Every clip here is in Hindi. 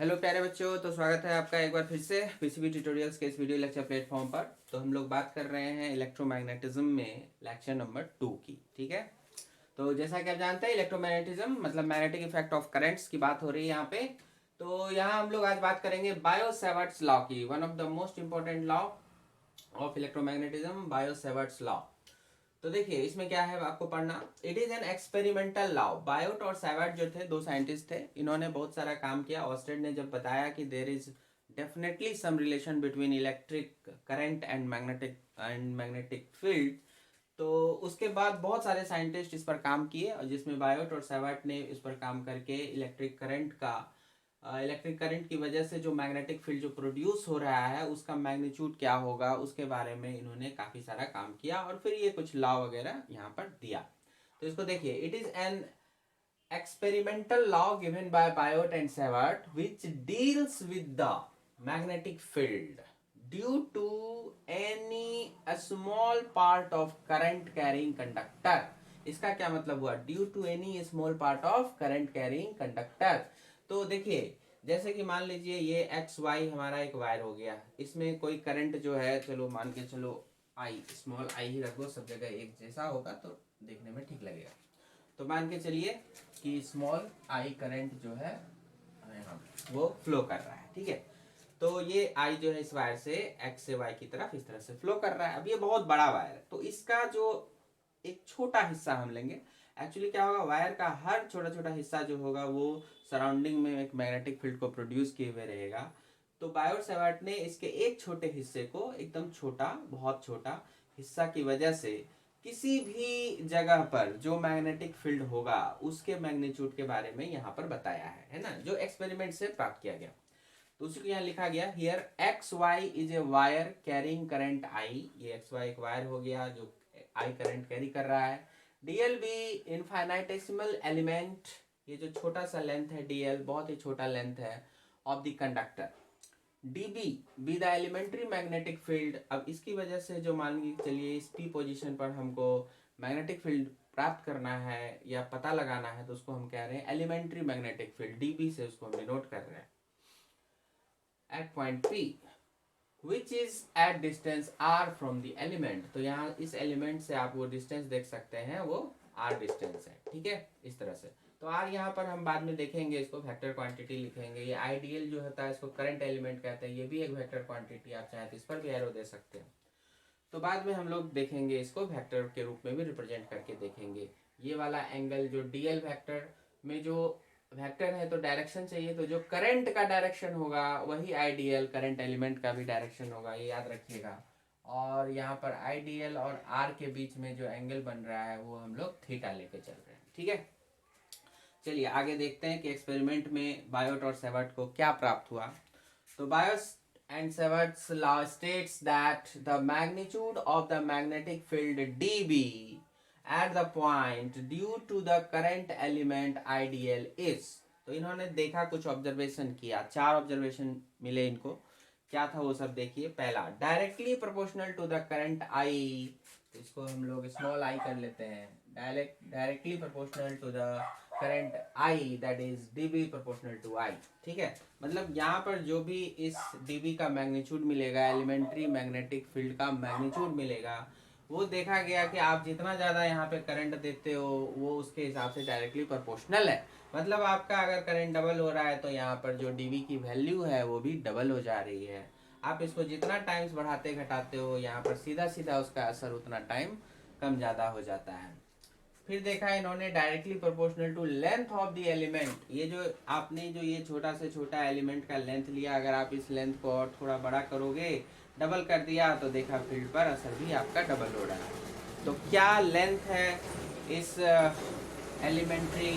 हेलो प्यारे बच्चों, तो स्वागत है आपका एक बार फिर से पीसीबी ट्यूटोरियल्स के इस वीडियो लेक्चर प्लेटफॉर्म पर। तो हम लोग बात कर रहे हैं इलेक्ट्रोमैग्नेटिज्म में लेक्चर नंबर 2 की। ठीक है, तो जैसा कि आप जानते हैं इलेक्ट्रोमैग्नेटिज्म मतलब मैग्नेटिक इफेक्ट ऑफ करंट्स की बात हो रही है यहाँ पे। तो यहाँ हम लोग आज बात करेंगे बायो सेवर्ट्स लॉ की, one of the most important law of electromagnetism, bio Savart's law. तो देखिए इसमें क्या है आपको पढ़ना। It is an experimental law. Biot और सैवर्ट जो थे, दो साइंटिस्ट थे, इन्होंने बहुत सारा काम किया। ऑस्टेड ने जब बताया कि there is definitely some relation between electric current and magnetic field, तो उसके बाद बहुत सारे साइंटिस्ट इस पर काम किए, और जिसमें बायोट और सैवर्ट ने इस पर काम करके इलेक्ट्रिक करंट की वजह से जो मैग्नेटिक फील्ड जो प्रोड्यूस हो रहा है उसका मैग्नीट्यूड क्या होगा, उसके बारे में इन्होंने काफी सारा काम किया और फिर ये कुछ लॉ वगैरह यहाँ पर दिया। तो इसको देखिए, it is an experimental law given by Biot and Savart which deals with the magnetic field due to any a small part of current carrying conductor। इसका क्या मतलब हुआ, due to any small part of current carrying conductor. तो देखिए जैसे कि मान लीजिए ये एक्स वाई हमारा एक वायर हो गया, इसमें कोई करंट जो है, चलो मान के चलो आई, स्मॉल आई ही रख दो, सब जगह एक जैसा होगा तो देखने में ठीक लगेगा। तो मान के चलिए कि स्मॉल आई करंट जो है यहाँ वो फ्लो कर रहा है। ठीक है, तो ये आई जो है इस वायर से एक्स से वाई की तरफ इस तरह से फ्लो कर रहा है। अब ये बहुत बड़ा वायर है, तो इसका जो एक छोटा हिस्सा हम लेंगे। एक्चुअली क्या होगा, वायर का हर छोटा छोटा हिस्सा जो होगा वो सराउंडिंग में एक मैग्नेटिक फील्ड को प्रोड्यूस किए हुए रहेगा। तो बायोट सैवर्ट ने इसके एक छोटे हिस्से को, एकदम छोटा, बहुत छोटा हिस्सा की वजह से किसी भी जगह पर जो मैग्नेटिक फील्ड होगा उसके मैग्नीट्यूड के बारे में यहाँ पर बताया है ना, जो एक्सपेरिमेंट से प्राप्त किया गया। तो उसी को यहाँ लिखा गया, here X Y is a wire carrying current I. ये एक्स वाई एक वायर हो गया जो आई करंट कैरी कर रहा है। डीएल बी इनफाइनाइटेसिमल एलिमेंट, ये जो छोटा सा लेंथ है डीएल, बहुत ही छोटा लेंथ है, of the conductor. DB be the elementary magnetic field. अब इसकी वजह से जो मान लीजिए चलिए इस पी पोजीशन पर हमको मैग्नेटिक फील्ड प्राप्त करना है या पता लगाना है, तो उसको हम कह रहे हैं एलिमेंट्री मैग्नेटिक फील्ड, डीबी से उसको हम डिनोट कर रहे हैं। At point P which is at distance R from the element. तो यहाँ इस एलिमेंट से आप वो डिस्टेंस देख सकते हैं, वो आर डिस्टेंस है। ठीक है, इस तरह से। तो आर यहाँ पर हम बाद में देखेंगे, इसको वेक्टर क्वांटिटी लिखेंगे। ये आइडियल जो होता है इसको करंट एलिमेंट कहते हैं, ये भी एक वेक्टर क्वांटिटी, आप चाहे तो इस पर भी एरो दे सकते हैं। तो बाद में हम लोग देखेंगे, इसको वेक्टर के रूप में भी रिप्रेजेंट करके देखेंगे। ये वाला एंगल जो डीएल वेक्टर में जो वेक्टर है, तो डायरेक्शन चाहिए, तो जो करंट का डायरेक्शन होगा वही आइडियल करंट एलिमेंट का भी डायरेक्शन होगा, ये याद रखिएगा। और यहाँ पर आइडियल और आर के बीच में जो एंगल बन रहा है वो हम लोग थीटा लेके चल रहे हैं। ठीक है, चलिए आगे देखते हैं कि एक्सपेरिमेंट में बायोट और सैवर्ट को क्या प्राप्त हुआ। तो Biot and Savart's law states that the magnitude of the magnetic field dB at the point due to the current element IDL is। तो इन्होंने देखा, कुछ ऑब्जर्वेशन किया, 4 ऑब्जर्वेशन मिले इनको। क्या था वो सब देखिए। पहला, directly proportional to the current I, तो इसको हम लोग स्मॉल आई कर लेते हैं। Directly proportional to the current I, that is dB proportional to I. ठीक है, मतलब यहाँ पर जो भी इस डीबी का मैग्नीट्यूड मिलेगा, एलिमेंट्री मैग्नेटिक फील्ड का मैग्नीट्यूड मिलेगा, वो देखा गया कि आप जितना ज़्यादा यहाँ पे करंट देते हो वो उसके हिसाब से डायरेक्टली प्रोपोर्शनल है। मतलब आपका अगर करंट डबल हो रहा है तो यहाँ पर जो डीबी की वैल्यू है वो भी डबल हो जा रही है। आप इसको जितना टाइम्स बढ़ाते घटाते हो, यहाँ पर सीधा सीधा उसका असर उतना टाइम कम ज़्यादा हो जाता है। फिर देखा इन्होंने directly proportional to length of the element. ये जो आपने जो ये छोटा से छोटा एलिमेंट का लेंथ लिया, अगर आप इस लेंथ को और थोड़ा बड़ा करोगे, डबल कर दिया, तो देखा फील्ड पर असर भी आपका डबल हो रहा है। तो क्या लेंथ है इस एलिमेंट्री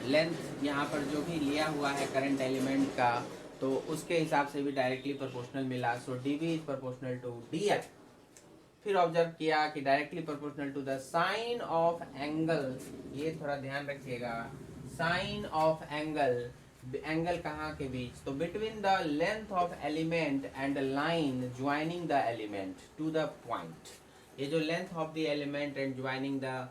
लेंथ, यहाँ पर जो भी लिया हुआ है करंट एलिमेंट का, तो उसके हिसाब से भी डायरेक्टली प्रोपोर्शनल मिला। So D B is proportional to D F. फिर ऑब्जर्व किया कि directly proportional to the sine of angle, ये थोड़ा ध्यान रखिएगा, साइन ऑफ एंगल, एंगल कहाँ के बीच, तो between the length of element and line joining the element to the point. ये जो length of the element and joining the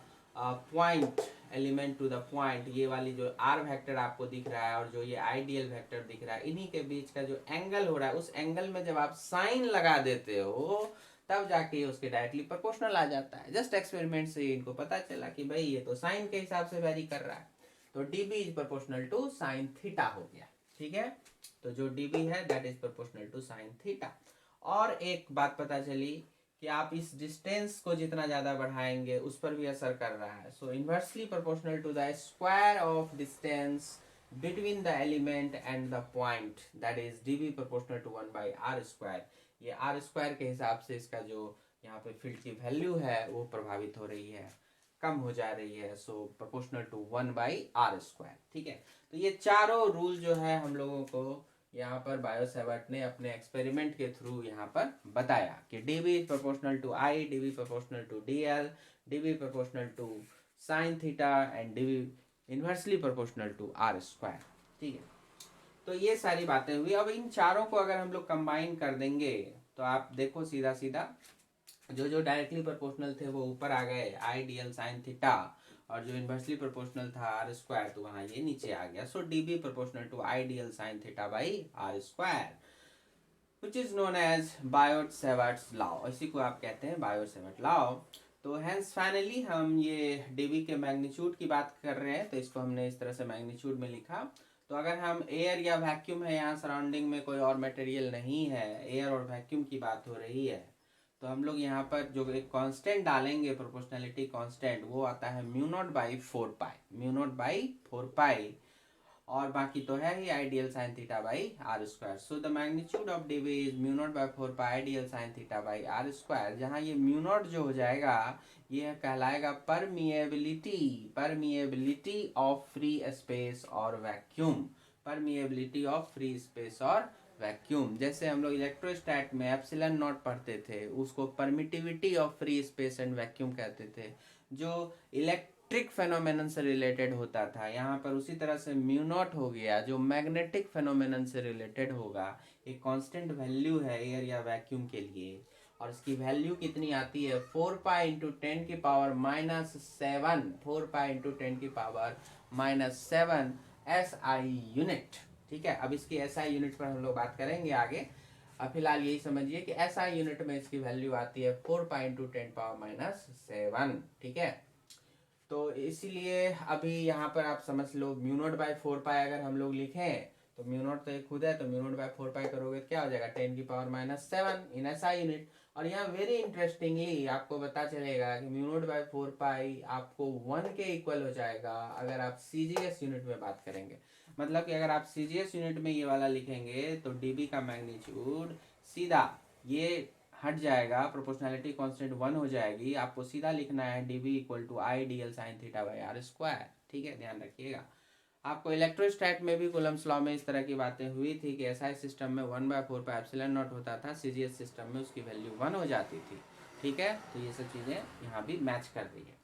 point element to the point, ये वाली जो आर वेक्टर आपको दिख रहा है और जो ये आइडियल वेक्टर दिख रहा है, इन्हीं के बीच का जो एंगल हो रहा है, उस एंगल में जब आप साइन लगा देते हो तब जाके उसके डायरेक्टली प्रोपोर्शनल आ जाता है। जस्ट एक्सपेरिमेंट से इनको पता चला कि भाई ये तो साइन के हिसाब से वेरी कर रहा है, तो dB is proportional to sine theta हो गया। ठीक है, तो जो dB है that is proportional to sine theta. और एक बात पता चली कि आप इस डिस्टेंस को जितना ज्यादा बढ़ाएंगे उस पर भी असर कर रहा है। So inversely proportional to the square of distance between the element and the point, that is dB proportional to 1/r square. ये r स्क्वायर के हिसाब से इसका जो यहाँ पे फील्ड की वैल्यू है वो प्रभावित हो रही है, कम हो जा रही है। सो प्रोपोर्शनल टू 1/r स्क्वायर। ठीक है, तो ये चारों रूल जो है हम लोगों को यहाँ पर बायो सेवर्ट ने अपने एक्सपेरिमेंट के थ्रू यहाँ पर बताया कि dB is proportional to I, dB proportional to dl, dB proportional to sine theta and dB inversely proportional to r square. ठीक है, तो ये सारी बातें हुई। अब इन चारों को अगर हम लोग कंबाइन कर देंगे तो आप देखो सीधा सीधा जो डायरेक्टली प्रोपोर्शनल थे वो ऊपर आ गए, आई dl साइन थीटा, और जो इनवर्सली प्रोपोर्शनल था r स्क्वायर तो वहां ये नीचे आ गया। So dB proportional to I dl sine theta by r square, which is known as Biot Savart's law, इसी को आप कहते हैं बायोट-सेवर्ट लॉ। तो हेंस फाइनली हम ये dB के मैग्नीट्यूड की बात कर रहे हैं, तो इसको हमने इस तरह से मैग्नीट्यूड में लिखा। तो अगर हम एयर या वैक्यूम है, यहाँ सराउंडिंग में कोई और मटेरियल नहीं है, एयर और वैक्यूम की बात हो रही है, तो हम लोग यहाँ पर जो एक कांस्टेंट डालेंगे, प्रोपोर्शनैलिटी कांस्टेंट, वो आता है μ0/4π, μ0/4π, और बाकी तो है ही ideal sine theta by R square. So the magnitude of dB is μ0/4π ideal sine theta by R square, जहाँ ये μ0 जो हो जाएगा ये कहलाएगा परमिएबिलिटी ऑफ फ्री स्पेस और vacuum, permeability of free space और वैक्यूम। जैसे हम लोग इलेक्ट्रोस्टैट में एप्सिलॉन नॉट पढ़ते थे, उसको permittivity of free space and vacuum कहते थे, जो इलेक्ट्रिक फेनोमेनन से रिलेटेड होता था। यहाँ पर उसी तरह से म्यू नॉट हो गया, जो मैग्नेटिक फेनोमेनन से रिलेटेड होगा। एक कांस्टेंट वैल्यू है एयर या वैक्यूम के लिए, और इसकी वैल्यू कितनी आती है 4π इंटू 10 की पावर -7, 4π इंटू 10 की पावर -7 SI यूनिट। ठीक है, अब इसकी SI यूनिट पर हम लोग बात करेंगे आगे। अब फिलहाल यही समझिए कि SI यूनिट में इसकी वैल्यू आती है 4π इंटू 10 पावर -7। ठीक है, तो इसीलिए अभी यहाँ पर आप समझ लो μ0/4π अगर हम लोग लिखें तो μ0 तो एक खुद है, तो μ0/4π करोगे तो क्या हो जाएगा 10 की पावर -7 इन SI यूनिट। और यहाँ वेरी इंटरेस्टिंगली आपको पता चलेगा कि μ0/4π आपको 1 के इक्वल हो जाएगा अगर आप CGS यूनिट में बात करेंगे। मतलब कि अगर आप CGS यूनिट में ये वाला लिखेंगे तो dB का मैग्नीट्यूड सीधा ये हट जाएगा, प्रोपोर्शनैलिटी कांस्टेंट 1 हो जाएगी। आपको सीधा लिखना है dB equal to I dl sine theta by R square. ठीक है, ध्यान रखिएगा। आपको इलेक्ट्रोस्टैट में भी कूलम्ब्स लॉ में इस तरह की बातें हुई थी कि SI सिस्टम में 1/4π एप्सिलॉन नॉट होता था, CGS सिस्टम में उसकी वैल्यू 1 हो जाती थी। ठीक है, तो ये सब चीज़ें यहाँ भी मैच कर रही है।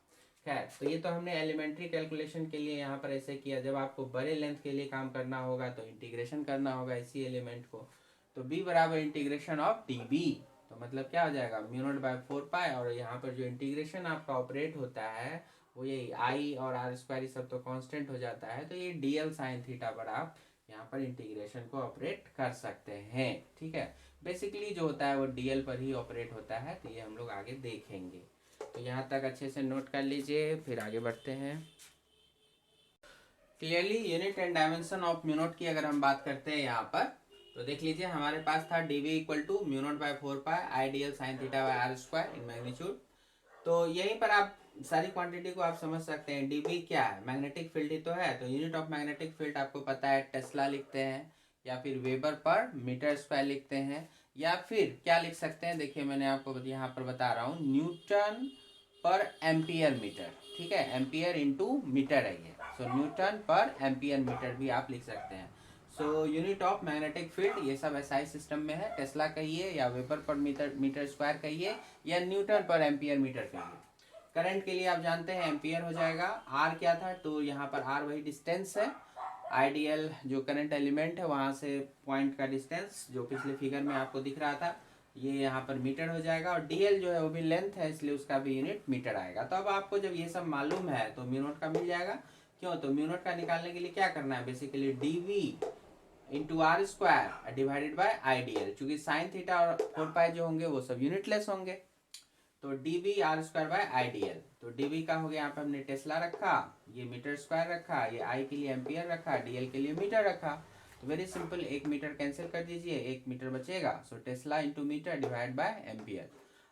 खैर, तो ये तो हमने एलिमेंट्री कैलकुलेशन के लिए यहाँ पर ऐसे किया। जब आपको बड़े लेंथ के लिए काम करना होगा तो इंटीग्रेशन करना होगा इसी एलिमेंट को। तो B बराबर इंटीग्रेशन ऑफ dB, तो मतलब क्या हो जाएगा μ0/4π, और यहाँ पर जो इंटीग्रेशन आपका ऑपरेट होता है वो ये I और R स्क्वायर सब तो कांस्टेंट हो जाता है, तो ये dl साइन थीटा पर आप यहाँ पर इंटीग्रेशन को ऑपरेट कर सकते हैं। ठीक है, बेसिकली जो होता है वो dl पर ही ऑपरेट होता है, तो ये हम लोग आगे देखेंगे। तो यहाँ तक अच्छे से नोट कर लीजिए, फिर आगे बढ़ते हैं। Clearly unit and dimension of μ0 की अगर हम बात करते हैं यहाँ पर, तो देख लीजिए हमारे पास था dB equal to μ0/4π I dl sine theta by R square in magnitude. तो यहीं पर आप सारी क्वांटिटी को आप समझ सकते हैं। dB क्या है, मैग्नेटिक फील्ड ही तो है, तो यूनिट ऑफ मैग्नेटिक फील्ड आपको पता है टेस्ला लिखते हैं, या फिर वेबर पर मीटर स्क्वायर लिखते हैं, या फिर क्या लिख सकते हैं, देखिए मैंने आपको यहाँ पर बता रहा हूँ, न्यूटन पर एम्पियर मीटर। ठीक है, एम्पियर इंटू मीटर है ये, सो न्यूटन पर एम्पियर मीटर भी आप लिख सकते हैं। So unit of magnetic field ये सब SI सिस्टम में है, टेस्ला कहिए या वेबर पर मीटर स्क्वायर कहिए या न्यूटन पर एम्पियर मीटर कहिए। करंट के लिए आप जानते हैं एम्पियर हो जाएगा। R क्या था, तो यहाँ पर R वही डिस्टेंस है, आइडियल जो करंट एलिमेंट है वहाँ से पॉइंट का डिस्टेंस जो पिछले फिगर में आपको दिख रहा था। ये यहाँ पर मीटर हो जाएगा, और डीएल जो है वो भी लेंथ है, इसलिए उसका भी यूनिट मीटर आएगा। तो अब आपको जब ये सब मालूम है तो म्यू नॉट का मिल जाएगा। क्यों? तो म्यू नॉट का निकालने के लिए क्या करना है, basically DV into R square divided by I D L. चूंकि साइन थीटा और 4 पाई जो होंगे वो सब यूनिटलेस होंगे, तो D B R square by I D L. तो डी बी का हो गया, यहाँ पे हमने टेस्ला रखा, ये मीटर स्क्वायर रखा, ये आई के लिए एम्पियर रखा, डी एल के लिए मीटर रखा। तो वेरी सिंपल, एक मीटर कैंसिल कर दीजिए, एक मीटर बचेगा। So tesla into metre divide by ampere.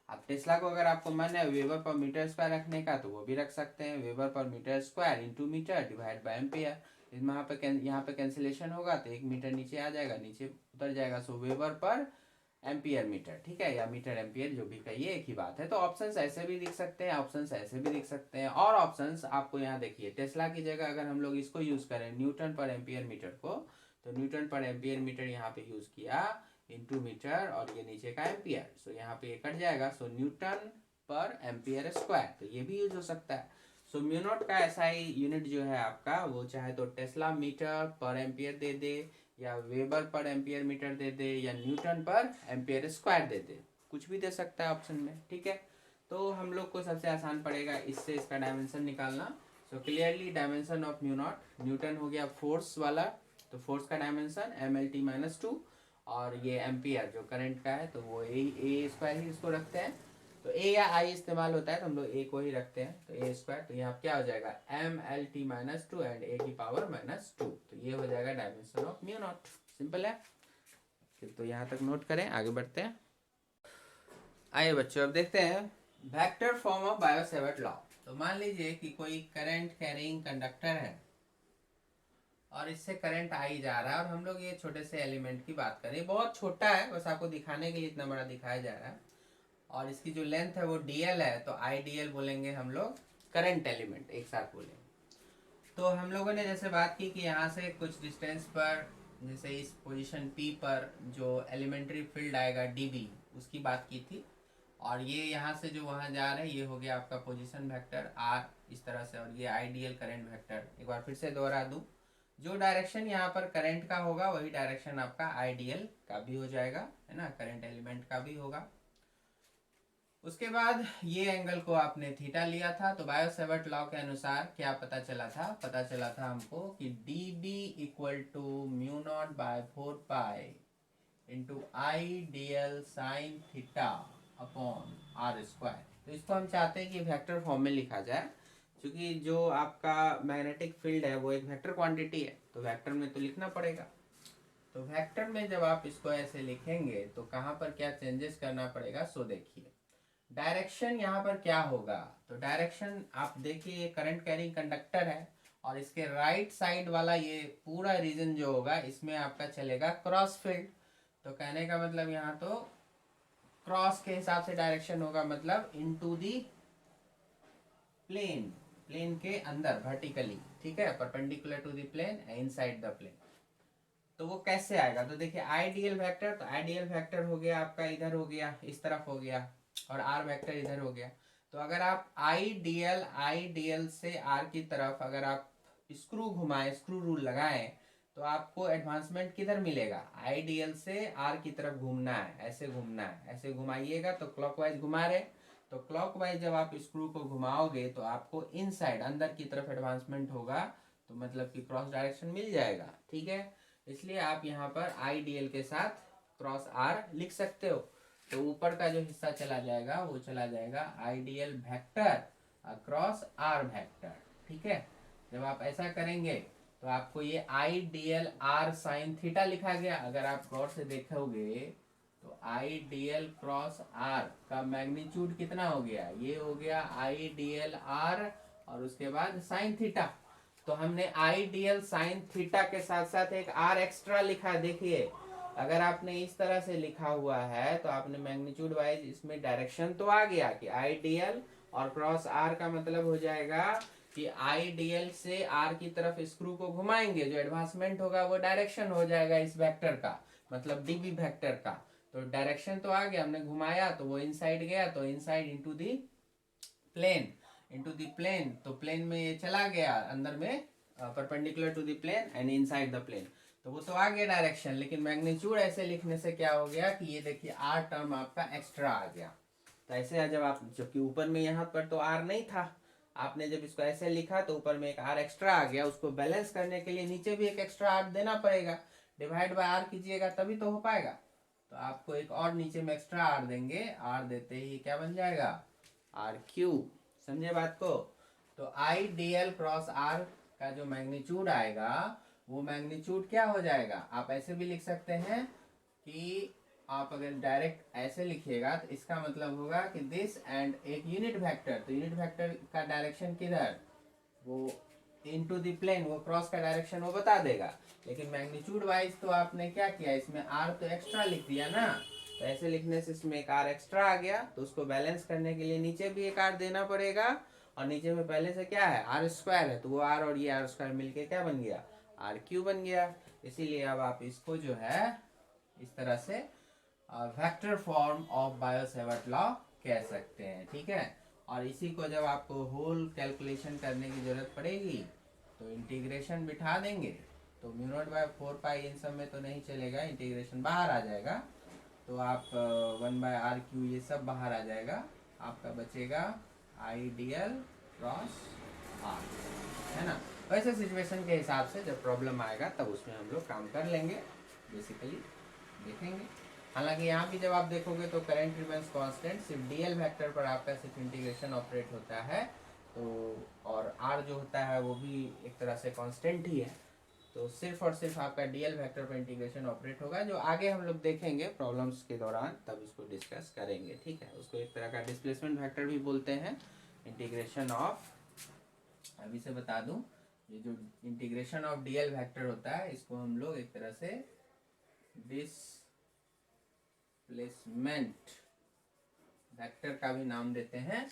अब टेस्ला को अगर आपको मन है वेबर पर मीटर स्क्वायर रखने का तो वो भी रख सकते हैं, weber per metre square into metre divide by ampere. इसमें यहाँ पे कैंसिलेशन होगा तो एक मीटर नीचे आ जाएगा, नीचे उतर जाएगा। सो वेबर पर एम्पियर मीटर, ठीक है, या मीटर एम्पियर जो भी कहिए एक ही बात है। तो ऑप्शंस ऐसे भी लिख सकते हैं, ऑप्शंस ऐसे भी लिख सकते हैं। और ऑप्शंस आपको यहाँ देखिए, टेस्ला की जगह अगर हम लोग इसको यूज करें न्यूटन पर एम्पियर मीटर को, तो न्यूटन पर एम्पियर मीटर यहाँ पे यूज किया इंटू मीटर, और ये नीचे का एम्पियर। सो यहाँ पे ये कट जाएगा, सो न्यूटन पर एम्पियर स्क्वायर, तो ये भी यूज हो सकता है। सो म्यू नॉट का ऐसा ही यूनिट जो है आपका, वो चाहे तो टेस्ला मीटर पर एम्पियर दे दे, या वेबर पर एम्पियर मीटर दे दे, या न्यूटन पर एम्पियर स्क्वायर दे दे, कुछ भी दे सकता है ऑप्शन में, ठीक है। तो हम लोग को सबसे आसान पड़ेगा इससे इसका डायमेंशन निकालना। So clearly dimension of mu naught, newton हो गया फोर्स वाला, तो फोर्स का dimension M L T minus 2, और ये एम्पियर जो करंट का है तो वो ए स्क्वायर ही इसको रखते हैं। तो ए या आई इस्तेमाल होता है तो हम लोग ए को ही रखते हैं, तो ए स्क्वायर। तो यहाँ क्या हो जाएगा, M L T minus 2 and A की पावर माइनस 2। तो ये हो जाएगा dimension of mu naught. Simple है, तो यहाँ तक नोट करें, आगे बढ़ते हैं। आइए बच्चों, अब देखते हैं vector form of bio-Savart law. तो मान लीजिए कि कोई करंट कैरिंग कंडक्टर है और इससे करंट आई जा रहा है, और हम लोग ये छोटे से एलिमेंट की बात करें, बहुत छोटा है, बस आपको दिखाने के लिए इतना बड़ा दिखाया जा रहा है, और इसकी जो लेंथ है वो dl है, तो आई डी एल बोलेंगे हम लोग, करंट एलिमेंट एक साथ बोलेंगे। तो हम लोगों ने जैसे बात की कि यहाँ से कुछ डिस्टेंस पर, जैसे इस पोजीशन P पर जो एलिमेंट्री फील्ड आएगा dB, उसकी बात की थी। और ये यहाँ से जो वहाँ जा रहे हैं, ये हो गया आपका पोजीशन वेक्टर R इस तरह से, और ये आइडियल करंट वेक्टर। एक बार फिर से दोहरा दूँ, जो डायरेक्शन यहाँ पर करंट का होगा वही डायरेक्शन आपका आइडियल का भी हो जाएगा, है ना, करंट एलिमेंट का भी होगा। उसके बाद ये एंगल को आपने थीटा लिया था, तो बायो-सैवर्ट लॉ के अनुसार क्या पता चला था, पता चला था हमको कि D B equal to mu naught by 4 pi into I D L sine theta upon R square. तो इसको हम चाहते हैं कि वेक्टर फॉर्म में लिखा जाए, क्योंकि जो आपका मैग्नेटिक फील्ड है वो एक वेक्टर क्वांटिटी है, तो वेक्टर में तो लिखना पड़ेगा। तो वेक्टर में जब आप इसको ऐसे लिखेंगे तो कहाँ पर क्या चेंजेस करना पड़ेगा, सो देखिए। डायरेक्शन यहाँ पर क्या होगा, तो डायरेक्शन आप देखिए, ये करंट कैरिंग कंडक्टर है, और इसके राइट साइड वाला ये पूरा रीजन जो होगा, इसमें आपका चलेगा क्रॉस फील्ड। तो कहने का मतलब यहाँ तो क्रॉस के हिसाब से डायरेक्शन होगा, मतलब इनटू दी प्लेन, प्लेन के अंदर वर्टिकली, ठीक है, perpendicular to the plane inside the plane. तो वो कैसे आएगा, तो देखिए आइडियल वेक्टर, तो आइडियल वेक्टर हो गया आपका, इधर हो गया, इस तरफ हो गया, और आर वेक्टर इधर हो गया। तो अगर आप आइडियल से आर की तरफ अगर आप स्क्रू घुमाएं, स्क्रू रूल लगाएं, तो आपको एडवांसमेंट किधर मिलेगा, आइडियल से आर की तरफ घूमना है, ऐसे घूमना है, ऐसे घुमाइएगा तो क्लॉकवाइज घुमा रहे, तो क्लॉकवाइज जब आप स्क्रू को घुमाओगे तो आपको इनसाइड अंदर की तरफ एडवांसमेंट होगा, तो मतलब कि क्रॉस डायरेक्शन मिल जाएगा, ठीक है। इसलिए आप यहाँ पर आइडियल के साथ क्रॉस आर लिख सकते हो। तो ऊपर का जो हिस्सा चला जाएगा वो चला जाएगा ideal vector across R vector, ठीक है। जब आप ऐसा करेंगे तो आपको ये आइडियल आर साइन थीटा लिखा गया। अगर आप गौर से देखोगे तो आइडियल क्रॉस आर का मैग्नीट्यूड कितना हो गया, ये हो गया आइडियल आर, और उसके बाद साइन थीटा। तो हमने आइडियल साइन थीटा के साथ साथ एक आर एक्स्ट्रा लिखा। देखिए अगर आपने इस तरह से लिखा हुआ है तो आपने मैग्नीट्यूड वाइज इसमें डायरेक्शन तो आ गया कि आइडियल और क्रॉस आर का मतलब हो जाएगा कि आइडियल से आर की तरफ स्क्रू को घुमाएंगे, जो एडवांसमेंट होगा वो डायरेक्शन हो जाएगा इस वेक्टर का, मतलब डीबी वेक्टर का। तो डायरेक्शन तो आ गया, हमने घुमाया तो वो इनसाइड गया, तो inside into the plane, into the plane, तो प्लेन में ये चला गया अंदर में, perpendicular to the plane and inside the plane. तो वो तो आ गया डायरेक्शन, लेकिन मैग्नीट्यूड ऐसे लिखने से क्या हो गया कि ये देखिए आर टर्म आपका एक्स्ट्रा आ गया। तो ऐसे जब आप, जबकि ऊपर में यहाँ पर तो आर नहीं था, आपने जब इसको ऐसे लिखा तो ऊपर में एक आर एक्स्ट्रा आ गया, उसको बैलेंस करने के लिए नीचे भी एक एक्स्ट्रा आर देना पड़ेगा, डिवाइड बाय आर कीजिएगा तभी तो हो पाएगा। तो आपको एक और नीचे में एक्स्ट्रा आर देंगे, आर देते ही क्या बन जाएगा, आर क्यूब। समझे बात को। तो I D L cross R का जो मैग्नीट्यूड आएगा वो मैग्नीट्यूड क्या हो जाएगा, आप ऐसे भी लिख सकते हैं कि आप अगर डायरेक्ट ऐसे लिखिएगा तो इसका मतलब होगा कि दिस एंड एक यूनिट वेक्टर, तो यूनिट वेक्टर का डायरेक्शन किधर, वो इनटू द प्लेन, वो क्रॉस का डायरेक्शन वो बता देगा। लेकिन मैग्नीट्यूड वाइज तो आपने क्या किया, इसमें आर तो एक्स्ट्रा लिख दिया ना, तो ऐसे लिखने से इसमें एक आर एक्स्ट्रा आ गया, तो उसको बैलेंस करने के लिए नीचे भी एक आर देना पड़ेगा, और नीचे में पहले से क्या है, आर स्क्वायर है, तो वो आर और ये आर स्क्वायर मिलके क्या बन गया, आर क्यू बन गया। इसीलिए अब आप इसको जो है इस तरह से vector form of Biot-Savart law कह सकते हैं, ठीक है। और इसी को जब आपको होल कैलकुलेशन करने की जरूरत पड़ेगी तो इंटीग्रेशन बिठा देंगे, तो म्यू नॉट बाय 4 पाई इन सब में तो नहीं चलेगा, इंटीग्रेशन बाहर आ जाएगा, तो आप 1 बाय आर क्यू ये सब बाहर आ जाएगा, आपका बचेगा I D L cross R, है ना। वैसे सिचुएशन के हिसाब से जब प्रॉब्लम आएगा तब उसमें हम लोग काम कर लेंगे, बेसिकली देखेंगे। हालांकि यहाँ भी जब आप देखोगे तो करंट रिमेंस कांस्टेंट, सिर्फ डीएल वेक्टर पर आपका सिर्फ इंटीग्रेशन ऑपरेट होता है, तो और आर जो होता है वो भी एक तरह से कांस्टेंट ही है, तो सिर्फ और सिर्फ आपका डीएल वेक्टर पर इंटीग्रेशन ऑपरेट होगा, जो आगे हम लोग देखेंगे प्रॉब्लम्स के दौरान, तब इसको डिस्कस करेंगे, ठीक है। उसको एक तरह का डिस्प्लेसमेंट वेक्टर भी बोलते हैं, इंटीग्रेशन ऑफ, अभी से बता दूं, ये जो इंटीग्रेशन ऑफ डीएल वेक्टर होता है इसको हम लोग एक तरह से डिस्प्लेसमेंट वेक्टर का भी नाम देते हैं,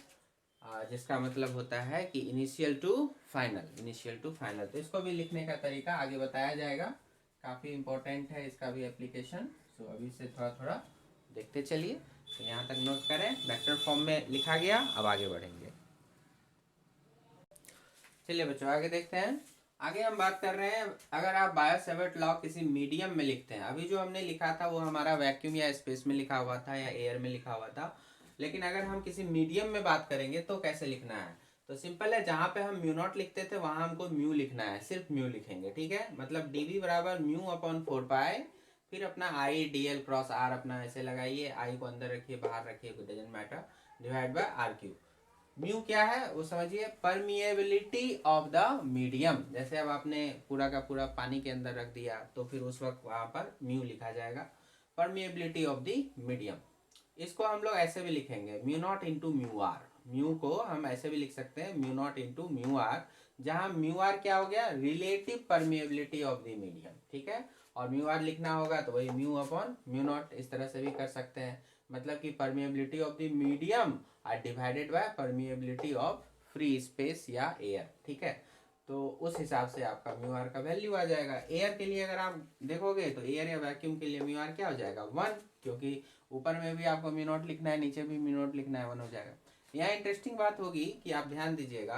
जिसका मतलब होता है कि initial to final, initial to final. तो इसको भी लिखने का तरीका आगे बताया जाएगा, काफ़ी इंपॉर्टेंट है इसका भी एप्लीकेशन। सो अभी से थोड़ा थोड़ा देखते चलिए, तो यहाँ तक नोट करें, वेक्टर फॉर्म में लिखा गया, अब आगे बढ़ेंगे। चलिए बच्चों आगे देखते हैं। आगे हम बात कर रहे हैं, अगर आप बायो-सेवर्ट लॉ किसी मीडियम में लिखते हैं, अभी जो हमने लिखा था वो हमारा वैक्यूम या स्पेस में लिखा हुआ था या एयर में लिखा हुआ था, लेकिन अगर हम किसी मीडियम में बात करेंगे तो कैसे लिखना है, तो सिंपल है, जहाँ पे हम म्यू नॉट लिखते थे वहां हमको म्यू लिखना है, सिर्फ म्यू लिखेंगे, ठीक है। मतलब डी वी बराबर म्यू अपॉन 4 पाई, फिर अपना I D L cross R अपना ऐसे लगाइए, आई को अंदर रखिए बाहर रखिए, doesn't matter, divide by R cube. Mu क्या है वो समझिए, परमिएबिलिटी ऑफ द मीडियम, जैसे अब आपने पूरा का पूरा पानी के अंदर रख दिया तो फिर उस वक्त वहां पर म्यू लिखा जाएगा, परमिएबिलिटी ऑफ द मीडियम। इसको हम लोग ऐसे भी लिखेंगे, mu naught into mu R, mu को हम ऐसे भी लिख सकते हैं mu naught into mu R, जहां म्यू आर क्या हो गया, relative permeability of the medium, ठीक है। और म्यू आर लिखना होगा तो वही म्यू अपॉन म्यू नॉट, इस तरह से भी कर सकते हैं, मतलब कि permeability of the medium R divided by permeability of free space या एयर, ठीक है। तो उस हिसाब से आपका म्यू आर का वैल्यू आ जाएगा। एयर के लिए अगर आप देखोगे तो एयर या वैक्यूम के लिए म्यू आर क्या हो जाएगा, 1, क्योंकि ऊपर में भी आपको म्यू नॉट लिखना है, नीचे भी म्यू नॉट लिखना है, 1 हो जाएगा। यहाँ इंटरेस्टिंग बात होगी कि आप ध्यान दीजिएगा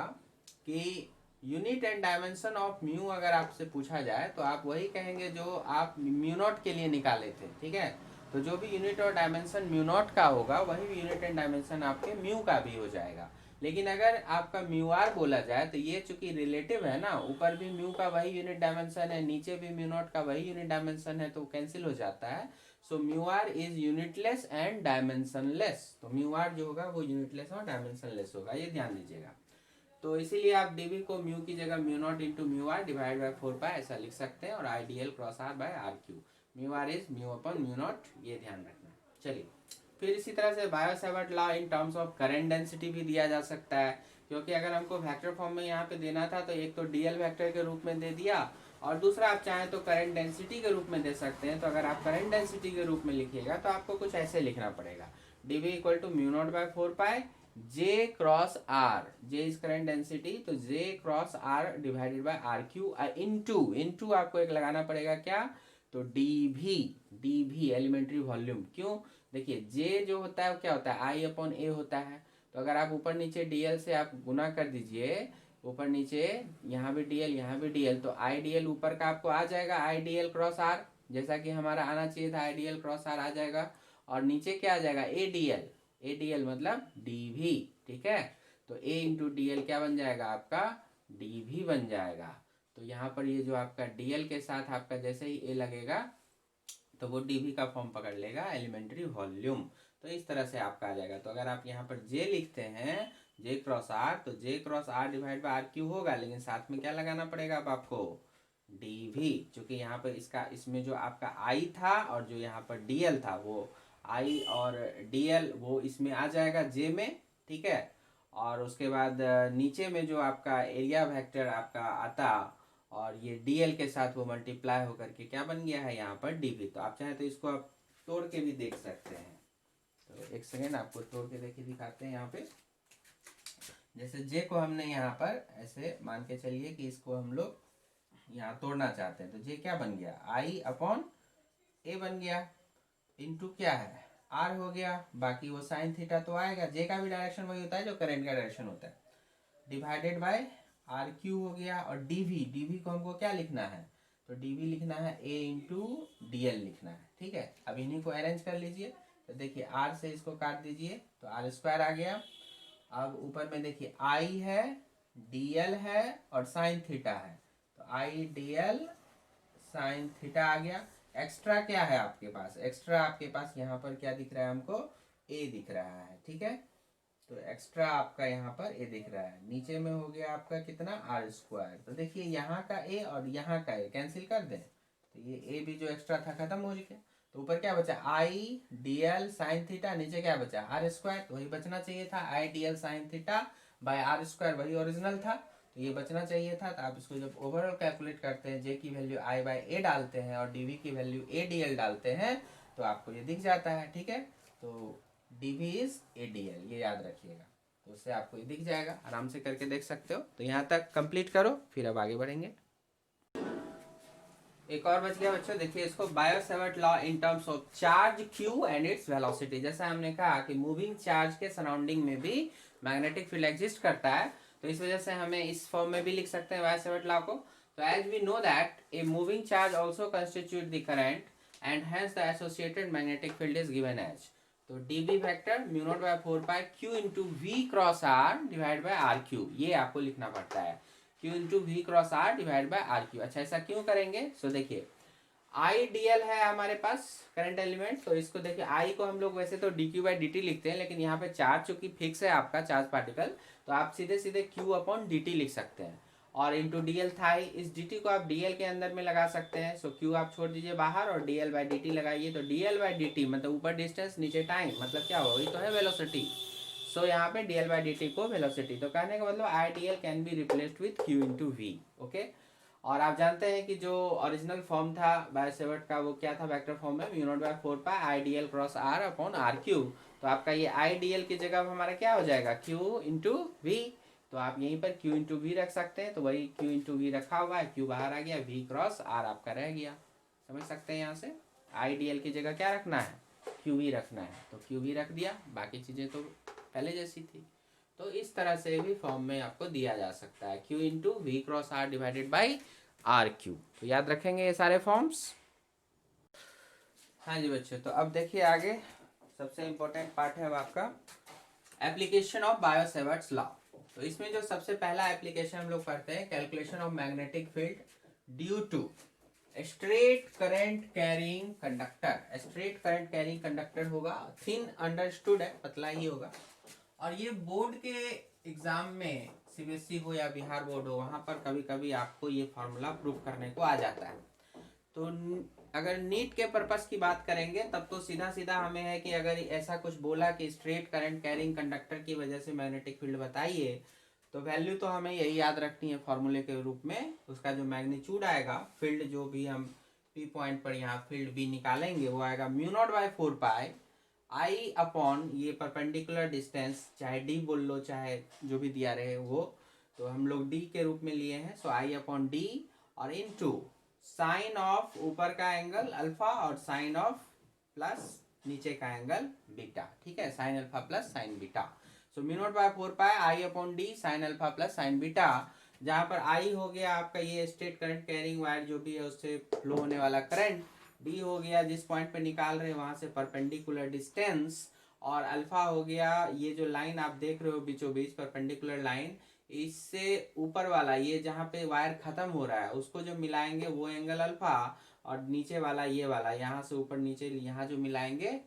कि unit and dimension of mu अगर आपसे पूछा जाए तो आप वही कहेंगे जो आप म्यू नॉट के लिए निकाले थे, ठीक है। तो जो भी यूनिट और डायमेंशन म्यू नॉट का होगा वही यूनिट एंड डायमेंशन आपके म्यू का भी हो जाएगा। लेकिन अगर आपका म्यू आर बोला जाए तो ये चूंकि रिलेटिव है ना, ऊपर भी म्यू का वही यूनिट डायमेंशन है, नीचे भी म्यू नॉट का वही यूनिट डायमेंशन है, तो कैंसिल हो जाता है। So mu R is unitless and dimensionless, तो म्यू आर जो होगा वो यूनिटलेस और डायमेंशनलेस होगा, ये ध्यान दीजिएगा। तो इसीलिए आप डीवी को म्यू की जगह mu naught into mu R divide by 4 pi ऐसा लिख सकते हैं, और I D L cross R by R cube, mu R is mu upon mu naught, ये ध्यान रखना। चलिए फिर इसी तरह से Biot Savart law in terms of current density भी दिया जा सकता है, क्योंकि अगर हमको वेक्टर फॉर्म में यहाँ पे देना था तो एक तो डीएल वेक्टर के रूप में दे दिया, और दूसरा आप चाहें तो करंट डेंसिटी के रूप में दे सकते हैं। तो अगर आप करंट डेंसिटी के रूप में लिखिएगा तो आपको कुछ ऐसे लिखना पड़ेगा, DV equal to mu naught by 4 pi J cross R, J is current density, तो J cross R divided by R cube, into आपको एक लगाना पड़ेगा क्या, तो डीवी, डीवी एलिमेंट्री वॉल्यूम। क्यों, देखिए जे जो होता है वो क्या होता है, आई अपॉन ए होता है, तो अगर आप ऊपर नीचे डीएल से आप गुना कर दीजिए ऊपर नीचे, यहाँ भी डीएल यहाँ भी डीएल, तो आई डीएल ऊपर का आपको आ जाएगा आई डीएल क्रॉस आर, जैसा कि हमारा आना चाहिए था, आई डीएल क्रॉस आर आ जाएगा। और नीचे क्या आ जाएगा, ए डीएल, ए डीएल मतलब डीवी, ठीक है। तो ए इंटू डीएल क्या बन जाएगा आपका, डीवी बन जाएगा। तो यहाँ पर ये जो आपका डीएल के साथ आपका जैसे ही ए लगेगा तो वो डीवी का फॉर्म पकड़ लेगा, एलिमेंट्री वॉल्यूम। तो इस तरह से आपका आ जाएगा। तो अगर आप यहाँ पर जे लिखते हैं, जे क्रॉस आर, तो J cross R divide by R cube होगा, लेकिन साथ में क्या लगाना पड़ेगा अब आपको, डीवी, क्योंकि यहाँ पर इसका, इसमें जो आपका आई था और जो यहाँ पर डीएल था, वो आई और डीएल वो इसमें आ जाएगा जे में, ठीक है। और उसके बाद नीचे में जो आपका एरिया वेक्टर आपका आता, और ये डीएल के साथ वो मल्टीप्लाई होकर के क्या बन गया है यहाँ पर डीवी। तो आप चाहे तो इसको आप तोड़ के भी देख सकते हैं। तो एक सेकेंड आपको तोड़ के देखे दिखाते हैं। यहाँ पे जैसे जे को हमने यहाँ पर ऐसे मान के चलिए कि इसको हम लोग यहाँ तोड़ना चाहते हैं, तो जे क्या बन गया, आई अपॉन ए बन गया, इंटू क्या है आर हो गया, बाकी वो साइन थीटा तो आएगा, जे का भी डायरेक्शन वही होता है जो करंट का डायरेक्शन होता है, डिवाइडेड बाय आर क्यू हो गया। और डीवी, डीवी को हमको क्या लिखना है, तो डीवी लिखना है ए इंटू डीएल लिखना है, ठीक है। अब इन्हीं को अरेंज कर लीजिए। तो देखिए आर से इसको काट दीजिए तो आर स्क्वायर आ गया। अब ऊपर में देखिए आई है, डीएल है और साइन थीटा है, तो आई डीएल साइन थीटा आ गया। एक्स्ट्रा क्या है आपके पास, एक्स्ट्रा आपके पास यहाँ पर क्या दिख रहा है हमको, ए दिख रहा है, ठीक है। तो एक्स्ट्रा आपका यहाँ पर ए दिख रहा है, नीचे में हो गया आपका कितना, आर स्क्वायर। तो देखिए यहाँ का ए और यहाँ का ए कैंसिल कर दें, तो ये ए भी जो एक्स्ट्रा था खत्म हो गया। तो ऊपर क्या बचा, आई डी एल साइन थीटा, नीचे क्या बचा, आर स्क्वायर, तो वही बचना चाहिए था, I D L sine theta by R square, वही ओरिजिनल था, तो ये बचना चाहिए था। तो आप इसको जब ओवरऑल कैलकुलेट करते हैं, जे की वैल्यू आई बाय ए डालते हैं और डीवी की वैल्यू ए डी एल डालते हैं, तो आपको ये दिख जाता है, ठीक है। तो DV is A D L, ये याद रखिएगा। तो उससे आपको ये दिख जाएगा, आराम से करके देख सकते हो। तो यहाँ तक कंप्लीट करो, फिर अब आगे बढ़ेंगे। एक और बच गया बच्चों, देखिए इसको, bio-Savart law in terms of charge Q and its velocity. जैसा हमने कहा कि मूविंग चार्ज के सराउंडिंग में भी मैग्नेटिक फील्ड एग्जिस्ट करता है, तो इस वजह से हमें इस फॉर्म में भी लिख सकते हैं बायो-सैवर्ट लॉ को। तो as we know that a moving charge also constitute the current and hence the associated magnetic field is given as, तो dB vector mu naught by 4 pi Q into V cross R divide by R cube, ये आपको लिखना पड़ता है, Q into V cross R divide by R cube. अच्छा, ऐसा क्यों करेंगे, सो देखिए आई डी एल है हमारे पास करंट एलिमेंट, तो इसको देखिए आई को हम लोग वैसे तो D Q by D T लिखते हैं, लेकिन यहाँ पे चार्ज चूंकि फिक्स है आपका चार्ज पार्टिकल, तो आप सीधे सीधे क्यू अपॉन डी टी लिख सकते हैं। और इंटू डी एल था, इस डी टी को आप डी एल के अंदर में लगा सकते हैं। सो क्यू आप छोड़ दीजिए बाहर और D L by D T लगाइए, तो D L by D T मतलब ऊपर डिस्टेंस नीचे टाइम, मतलब क्या होगा, वही तो है वेलोसिटी। सो यहाँ पे D L by D T को वेलोसिटी, तो कहने का मतलब I D L can be replaced with Q into V, okay. और आप जानते हैं कि जो ओरिजिनल फॉर्म था बायो-सैवर्ट का, वो क्या था, वेक्टर फॉर्म में mu naught by 4 pi I D L cross R upon R cube. तो आपका ये आई डी एल की जगह हमारा क्या हो जाएगा, क्यू इंटू वी, तो आप यहीं पर क्यू इंटू वी रख सकते हैं। तो वही क्यू इंटू वी रखा हुआ है, क्यू बाहर आ गया, वी क्रॉस आर आपका रह गया, समझ सकते हैं। यहाँ से आई डी एल की जगह क्या रखना है, क्यू वी रखना है, तो क्यू वी रख दिया, बाकी चीज़ें तो पहले जैसी थी। तो इस तरह से भी फॉर्म में आपको दिया जा सकता है, Q into V cross R divided by R cube. तो याद रखेंगे ये सारे फॉर्म्स। हाँ जी बच्चों, तो अब देखिए आगे सबसे इम्पोर्टेंट पार्ट है अब आपका एप्लीकेशन ऑफ बायो-सैवर्ट्स लॉ। तो इसमें जो सबसे पहला एप्लीकेशन हम लोग पढ़ते हैं, calculation of magnetic field due to straight current carrying conductor. Straight current carrying conductor होगा, थिन अंडरस्टूड है, पतला ही होगा। और ये बोर्ड के एग्जाम में सीबीएसई हो या बिहार बोर्ड हो, वहाँ पर कभी कभी आपको ये फार्मूला प्रूव करने को आ जाता है। तो अगर नीट के पर्पस की बात करेंगे तब तो सीधा सीधा हमें है कि अगर ऐसा कुछ बोला कि स्ट्रेट करंट कैरिंग कंडक्टर की वजह से मैग्नेटिक फील्ड बताइए, तो वैल्यू तो हमें यही याद रखनी है फॉर्मूले के रूप में। उसका जो मैग्नीट्यूड आएगा, फील्ड जो भी हम पी पॉइंट पर यहाँ फील्ड बी निकालेंगे, वो आएगा mu naught by 4 pi I upon ये परपेंडिकुलर डिस्टेंस, चाहे डी बोल लो चाहे जो भी दिया रहे वो, तो हम लोग डी के रूप में लिए हैं, सो आई अपॉन डी, और इनटू साइन ऑफ ऊपर का एंगल अल्फा और साइन ऑफ प्लस नीचे का एंगल बीटा, ठीक है, sine alpha plus sine beta. So mu naught by 4 pi I upon D sine alpha plus sine beta, जहां पर आई हो गया आपका ये स्ट्रेट करंट कैरिंग वायर जो भी है उससे फ्लो होने वाला करंट, डी हो गया जिस पॉइंट पे निकाल रहे हैं वहां से परपेंडिकुलर डिस्टेंस, और अल्फा हो गया ये जो लाइन आप देख रहे हो बीचों बीच परपेंडिकुलर लाइन, इससे ऊपर वाला ये जहाँ पे वायर खत्म हो रहा है उसको जो मिलाएंगे वो एंगल अल्फा, और नीचे वाला ये वाला यहाँ से ऊपर नीचे यहाँ जो मिलाएंगे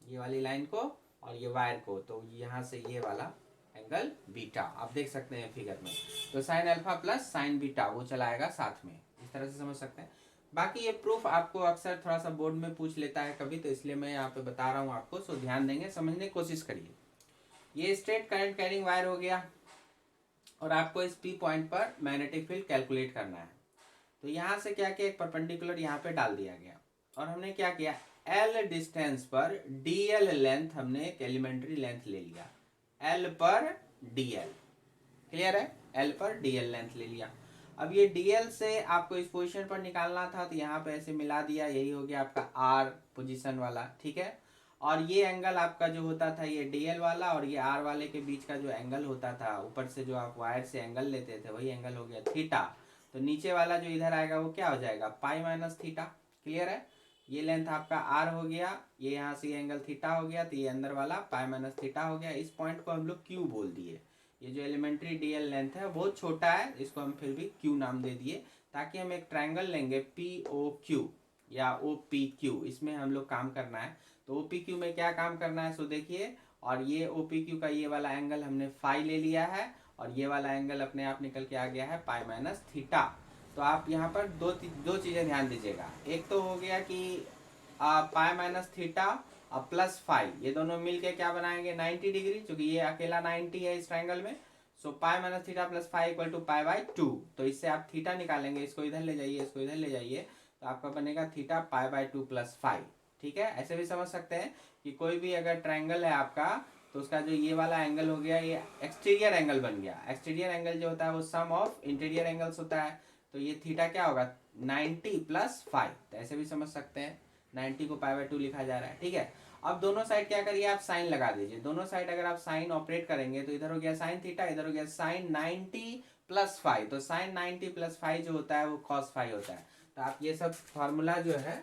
ये वाली लाइन को और ये वायर को, तो यहाँ से ये वाला एंगल बीटा आप देख सकते हैं फिगर में। तो sign alpha plus sine beta वो चलाएगा साथ में, इस तरह से समझ सकते हैं। बाकी ये प्रूफ आपको अक्सर थोड़ा सा बोर्ड में पूछ लेता है कभी, तो इसलिए मैं यहाँ पे बता रहा हूँ आपको, सो ध्यान देंगे, समझने की कोशिश करिए। ये स्ट्रेट करंट कैरिंग वायर हो गया और आपको इस पी पॉइंट पर मैग्नेटिक फील्ड कैलकुलेट करना है। तो यहाँ से क्या किया, एक परपेंडिकुलर यहाँ पे डाल दिया गया और हमने क्या किया, एल डिस्टेंस पर डीएल लेंथ हमने एक एलिमेंट्री लेंथ ले लिया, एल पर डीएल, क्लियर है, एल पर डीएल लेंथ ले लिया। अब ये डीएल से आपको इस पोजीशन पर निकालना था तो यहाँ पे ऐसे मिला दिया, यही हो गया आपका आर पोजीशन वाला, ठीक है। और ये एंगल आपका जो होता था ये डीएल वाला और ये आर वाले के बीच का जो एंगल होता था ऊपर से जो आप वायर से एंगल लेते थे वही एंगल हो गया थीटा। तो नीचे वाला जो इधर आएगा वो क्या हो जाएगा, पाई माइनस थीटा, क्लियर है। ये लेंथ आपका आर हो गया, ये यहाँ से एंगल थीटा हो गया, तो ये अंदर वाला पाई माइनस थीटा हो गया। इस पॉइंट को हम लोग क्यू बोल दिए। ये जो एलिमेंट्री डीएल लेंथ है बहुत छोटा है, इसको हम फिर भी क्यू नाम दे दिए, ताकि हम एक ट्रायंगल लेंगे पी ओ क्यू या ओ पी क्यू, इसमें हम लोग काम करना है। तो ओ पी क्यू में क्या काम करना है सो देखिए, और ये ओ पी क्यू का ये वाला एंगल हमने फाई ले लिया है और ये वाला एंगल अपने आप निकल के आ गया है पाई माइनस थीटा। तो आप यहाँ पर दो चीज़ें ध्यान दीजिएगा, एक तो हो गया कि पाई माइनस थीटा और प्लस फाई, ये दोनों मिलके क्या बनाएंगे 90 डिग्री, क्योंकि ये अकेला 90 है इस ट्रायंगल में। So pi minus theta plus phi equal to pi by 2। तो इससे आप थीटा निकालेंगे, इसको इधर ले जाइए, इसको इधर ले जाइए, तो आपका बनेगा theta pi by 2 plus phi, ठीक है। ऐसे भी समझ सकते हैं कि कोई भी अगर ट्रायंगल है आपका तो उसका जो ये वाला एंगल हो गया ये एक्सटीरियर एंगल बन गया। एक्सटीरियर एंगल जो होता है वो सम ऑफ इंटीरियर एंगल्स होता है, तो ये थीटा क्या होगा 90 प्लस फाइव, तो ऐसे भी समझ सकते हैं 90 को पाई बाई 2 लिखा जा रहा है, ठीक है। अब दोनों साइड क्या करिए, आप साइन लगा दीजिए। दोनों साइड अगर आप साइन ऑपरेट करेंगे तो इधर हो गया साइन थीटा, इधर हो गया साइन 90 प्लस फाइव, तो साइन 90 प्लस फाइव जो होता है वो कॉस फाइव होता है। तो आप ये सब फार्मूला जो है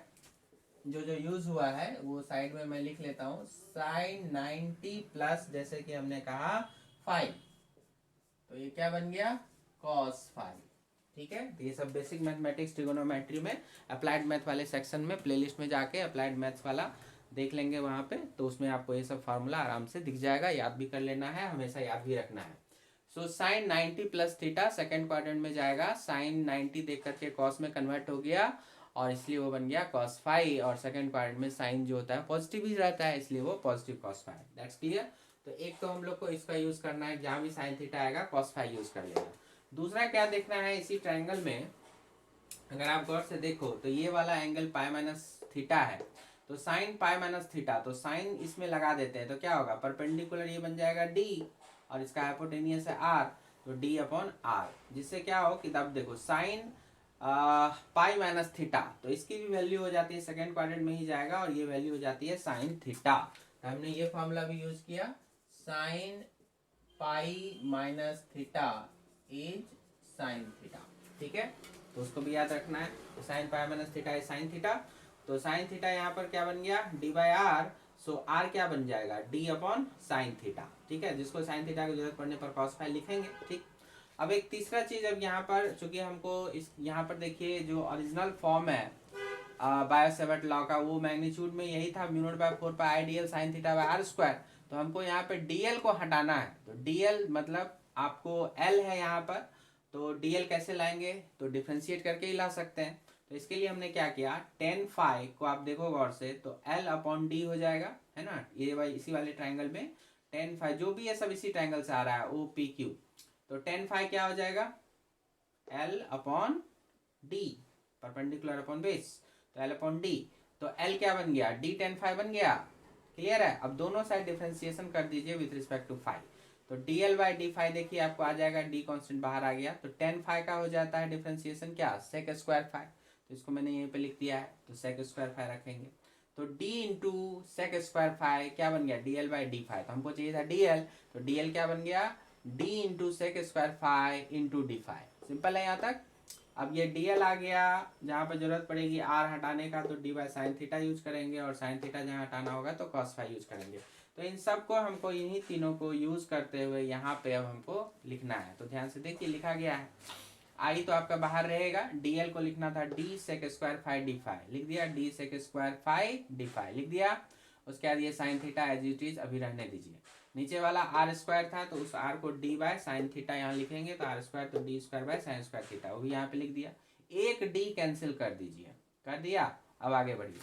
जो यूज हुआ है वो साइड में मैं लिख लेता हूँ, साइन 90 प्लस जैसे कि हमने कहा फाइव, तो ये क्या बन गया कॉस फाइव, ठीक है। तो ये सब बेसिक मैथमेटिक्स ट्रिगोनोमेट्री में अप्लाइड मैथ वाले सेक्शन में प्लेलिस्ट में जाके अप्लाइड मैथ्स वाला देख लेंगे वहाँ पे, तो उसमें आपको ये सब फार्मूला आराम से दिख जाएगा, याद भी कर लेना है, हमेशा याद भी रखना है। So sine 90 plus theta second quadrant में जाएगा, साइन 90 देख करके कॉस में कन्वर्ट हो गया और इसलिए वो बन गया कॉस फाइव, और सेकेंड क्वाड्रेंट में साइन जो होता है पॉजिटिव ही रहता है इसलिए वो positive cos five, that's clear. तो एक तो हम लोग को इसका यूज करना है, जहाँ भी साइन थीटा आएगा कॉस फाइव यूज कर लेना। दूसरा क्या देखना है, इसी ट्रायंगल में अगर आप गौर से देखो तो ये वाला एंगल पाई माइनस थीटा है, तो साइन पाई माइनस थीटा, तो साइन इसमें लगा देते हैं तो क्या होगा परपेंडिकुलर ये बन जाएगा डी और इसका हाइपोटेनियस है आर, तो डी अपॉन आर, जिससे क्या हो कि तब देखो साइन पाई माइनस थीटा, तो इसकी भी वैल्यू हो जाती है सेकेंड क्वाड्रेंट में ही जाएगा और ये वैल्यू हो जाती है साइन थीटा। तो हमने ये फॉर्मूला भी यूज किया, sine pi minus theta is sine theta, ठीक है। तो उसको भी याद रखना है, तो sine pi minus theta is sine theta, तो साइन थीटा यहाँ पर क्या बन गया D by R, so R क्या बन जाएगा डी अपॉन साइन थीटा, ठीक है, जिसको साइन थीटा की जरूरत पड़ने पर कॉस फाइव लिखेंगे, ठीक। अब एक तीसरा चीज, अब यहाँ पर चूंकि हमको इस यहाँ पर देखिए जो ओरिजिनल फॉर्म है बायो-सेवर्ट लॉ का, वो मैग्नीट्यूड में यही था mu naught by 4 pi I DL sine theta by R square, तो हमको यहाँ पे डीएल को हटाना है, तो डीएल मतलब आपको एल है यहाँ पर, तो डीएल कैसे लाएंगे, तो डिफ्रेंशिएट करके ही ला सकते हैं। तो इसके लिए हमने क्या किया, टेन फाई को आप देखो गौर से तो एल अपॉन डी हो जाएगा, है ना, ये भाई इसी वाले ट्राइंगल में टेन फाई जो भी है सब इसी ट्राइंगल से आ रहा है ओ पी क्यू, तो टेन फाई क्या हो जाएगा L upon D, perpendicular upon base, तो एल अपॉन डी, तो एल क्या बन गया डी टेन फाई बन गया, क्लियर है। अब दोनों साइड डिफरेंशिएशन कर दीजिए विथ रिस्पेक्ट टू फाई, तो D L by D phi देखिए आपको आ जाएगा, डी कांस्टेंट बाहर आ गया, तो टेन फाई का हो जाता है डिफरेंशिएशन क्या सेक स्क्वायर फाई, तो इसको मैंने यहीं पे लिख दिया है, तो सेक स्क्वायर फाई रखेंगे। तो d into sec square phi क्या बन गया, dl बाई डी फाई। तो हमको चाहिए था dl, तो dl क्या बन गया, d into sec square phi into D phi. Simple है यहाँ तक। अब ये dl आ गया, जहाँ पर जरूरत पड़ेगी r हटाने का तो d by sine theta use करेंगे, और साइन थीटा जहाँ हटाना होगा तो कॉस फाई यूज करेंगे। तो इन सब को हमको इन्हीं तीनों को यूज करते हुए यहाँ पे अब हमको लिखना है। तो ध्यान से देखिए लिखा गया है, आई तो आपका बाहर रहेगा, dl को लिखना था d sec square phi D phi, लिख दिया d sec square phi D phi लिख दिया। उसके बाद ये sine theta as it is अभी रहने दीजिए। नीचे वाला आर स्क्वायर था तो उस आर को डी बाय साइन थीटा यहाँ लिखेंगे, तो आर स्क्वायर तो D square by sine square theta, वो भी यहाँ पे लिख दिया। एक डी कैंसिल कर दीजिए, कर दिया। अब आगे बढ़िए,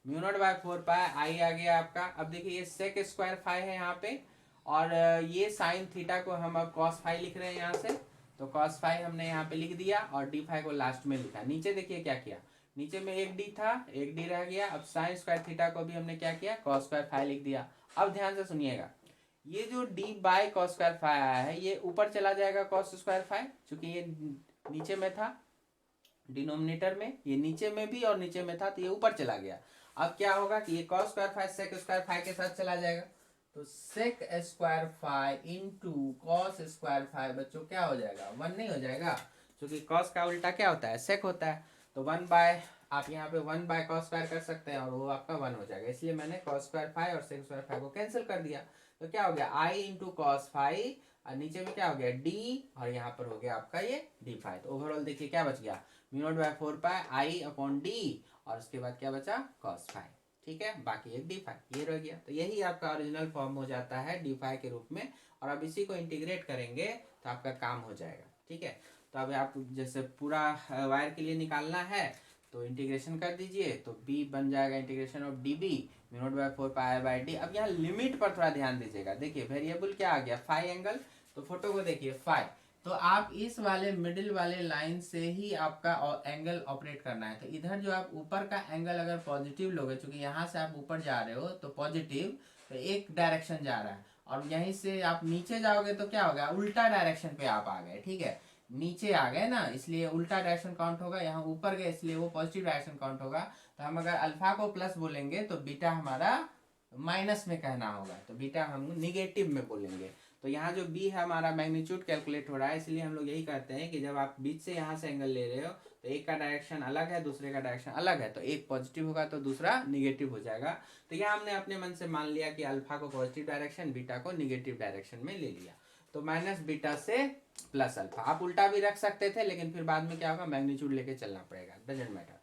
म्यू नॉट बाय 4 पाई आई आ गया आपका। अब देखिए ये सेक स्क्वायर फाई है यहाँ पे, और ये साइन थीटा को हम अब कॉस फाई लिख रहे हैं यहाँ से, तो कॉस फाई हमने यहाँ पे लिख दिया और डी फाई को लास्ट में लिखा। नीचे देखिए क्या किया, नीचे में एक डी था, एक डी रह गया। अब साइन स्क्वायर थीटा को भी हमने क्या किया, कॉस स्क्वायर फाई लिख दिया। अब ध्यान से सुनिएगा, ये जो D by cos square phi आया है ये ऊपर चला जाएगा कॉस स्क्वायर फाई, क्योंकि ये नीचे में था डिनोमिनेटर में, ये नीचे में भी और नीचे में था तो ये ऊपर चला गया। अब क्या होगा कि ये cos square phi sec square phi के साथ चला जाएगा, तो sec square phi into cos square phi बच्चों क्या हो जाएगा, 1 नहीं हो जाएगा, क्योंकि कॉस का उल्टा क्या होता है, सेक होता है। तो 1 बाय, आप यहाँ पे 1 बाय कॉस स्क्वायर कर सकते हैं और वो आपका 1 हो जाएगा, इसलिए मैंने कॉस स्क्वायर फाई और सेक स्क्वायर फाई को कैंसिल कर दिया। तो क्या हो गया, आई इंटू कॉस फाई, और नीचे में क्या हो गया डी, और यहाँ पर हो गया आपका ये डी फाई। तो ओवरऑल देखिए क्या बच गया, mu naught by 4 pi I upon D, और उसके बाद क्या बचा, कॉस फाई। ठीक है, बाकी एक डी फाई ये रह गया। तो यही आपका ओरिजिनल फॉर्म हो जाता है डी फाई के रूप में, और अब इसी को इंटीग्रेट करेंगे तो आपका काम हो जाएगा। ठीक है, तो अब आप जैसे पूरा वायर के लिए निकालना है तो इंटीग्रेशन कर दीजिए, तो b बन जाएगा integration of D B mu naught by 4 pi by D. अब यहाँ लिमिट पर थोड़ा ध्यान दीजिएगा, देखिए वेरिएबल क्या आ गया, फाई एंगल, तो फोटो को देखिए फाई, तो आप इस वाले मिडिल वाले लाइन से ही आपका एंगल ऑपरेट करना है। तो इधर जो आप ऊपर का एंगल अगर पॉजिटिव लोगे, चूंकि यहाँ से आप ऊपर जा रहे हो तो पॉजिटिव, तो एक डायरेक्शन जा रहा है, और यहीं से आप नीचे जाओगे तो क्या होगा, उल्टा डायरेक्शन पे आप आ गए। ठीक है, नीचे आ गए ना, इसलिए उल्टा डायरेक्शन काउंट होगा, यहाँ ऊपर गए इसलिए वो पॉजिटिव डायरेक्शन काउंट होगा। तो हम अगर अल्फा को प्लस बोलेंगे तो बीटा हमारा माइनस में कहना होगा, तो बीटा हम निगेटिव में बोलेंगे। तो यहाँ जो b है हमारा मैग्नीट्यूड कैलकुलेट हो रहा है, इसलिए हम लोग यही कहते हैं कि जब आप बीच से यहाँ से एंगल ले रहे हो तो एक का डायरेक्शन अलग है, दूसरे का डायरेक्शन अलग है, तो एक पॉजिटिव होगा तो दूसरा निगेटिव हो जाएगा। तो यहाँ हमने अपने मन से मान लिया कि अल्फा को पॉजिटिव डायरेक्शन, बीटा को निगेटिव डायरेक्शन में ले लिया, तो माइनस बीटा से प्लस अल्फा। आप उल्टा भी रख सकते थे, लेकिन फिर बाद में क्या होगा, मैग्नीट्यूड लेके चलना पड़ेगा, डजेंट मैटर।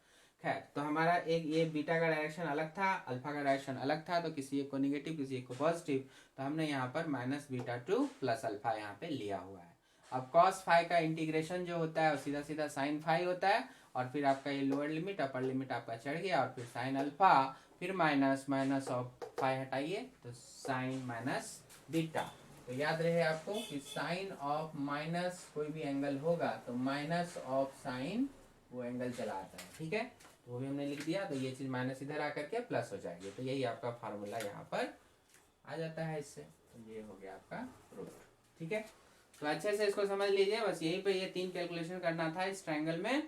खैर, तो हमारा एक ये बीटा का डायरेक्शन अलग था, अल्फा का डायरेक्शन अलग था, तो किसी एक को निगेटिव किसी एक को पॉजिटिव, तो हमने यहाँ पर minus beta two plus alpha यहाँ पे लिया हुआ है। अब कॉस फाई का इंटीग्रेशन जो होता है वो सीधा सीधा साइन फाई होता है, और फिर आपका ये लोअर लिमिट अपर लिमिट आपका चढ़ गया, और फिर साइन अल्फा, फिर माइनस माइनस ऑफ फाई हटाइए तो साइन माइनस बीटा। तो याद रहे आपको कि साइन ऑफ माइनस कोई भी एंगल होगा तो माइनस ऑफ साइन वो एंगल चला आता है। ठीक है, वो भी हमने लिख दिया, तो ये चीज माइनस इधर आकर के प्लस हो जाएगी, तो यही आपका फार्मूला यहाँ पर आ जाता है इससे। तो ये हो गया आपका प्रूफ। ठीक है, तो अच्छे से इसको समझ लीजिए, बस यहीं पे ये 3 कैलकुलेशन करना था। इस ट्रायंगल में